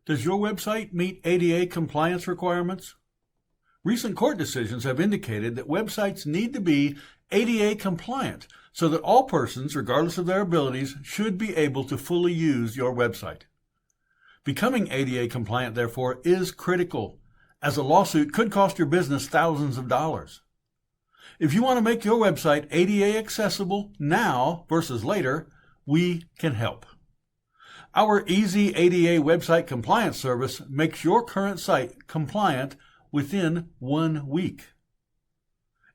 Does your website meet ADA compliance requirements? Recent court decisions have indicated that websites need to be ADA compliant so that all persons, regardless of their abilities, should be able to fully use your website. Becoming ADA compliant, therefore, is critical, as a lawsuit could cost your business thousands of dollars. If you want to make your website ADA accessible now versus later, we can help. Our easy ADA website compliance service makes your current site compliant within 1 week.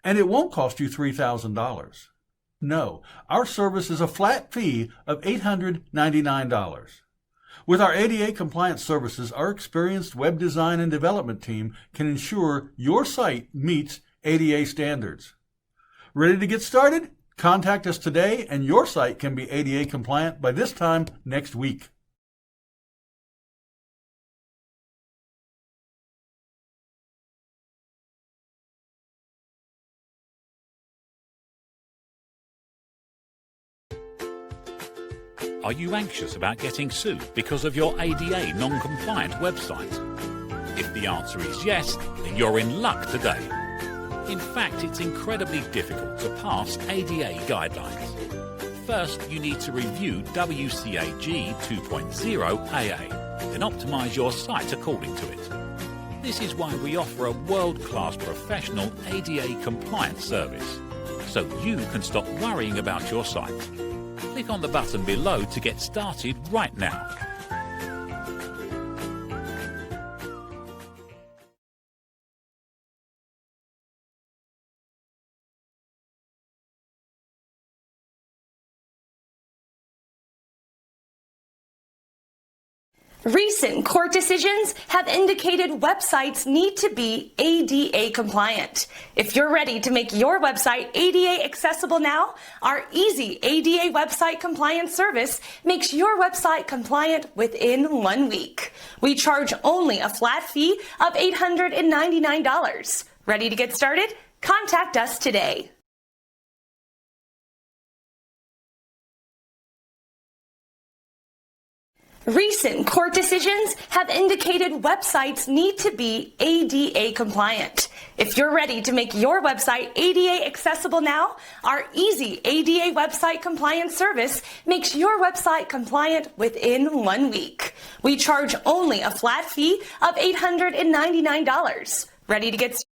And it won't cost you $3,000. No, our service is a flat fee of $899. With our ADA compliance services, our experienced web design and development team can ensure your site meets ADA standards. Ready to get started? Contact us today and your site can be ADA compliant by this time next week. Are you anxious about getting sued because of your ADA non-compliant website? If the answer is yes, then you're in luck today. In fact, it's incredibly difficult to pass ADA guidelines. First, you need to review WCAG 2.0 AA, then optimize your site according to it. This is why we offer a world-class professional ADA compliance service, so you can stop worrying about your site. Click on the button below to get started right now. Recent court decisions have indicated websites need to be ADA compliant. If you're ready to make your website ADA accessible now, our easy ADA website compliance service makes your website compliant within 1 week. We charge only a flat fee of $899. Ready to get started? Contact us today. Recent court decisions have indicated websites need to be ADA compliant. If you're ready to make your website ADA accessible now, our easy ADA website compliance service makes your website compliant within 1 week. We charge only a flat fee of $899. Ready to get started?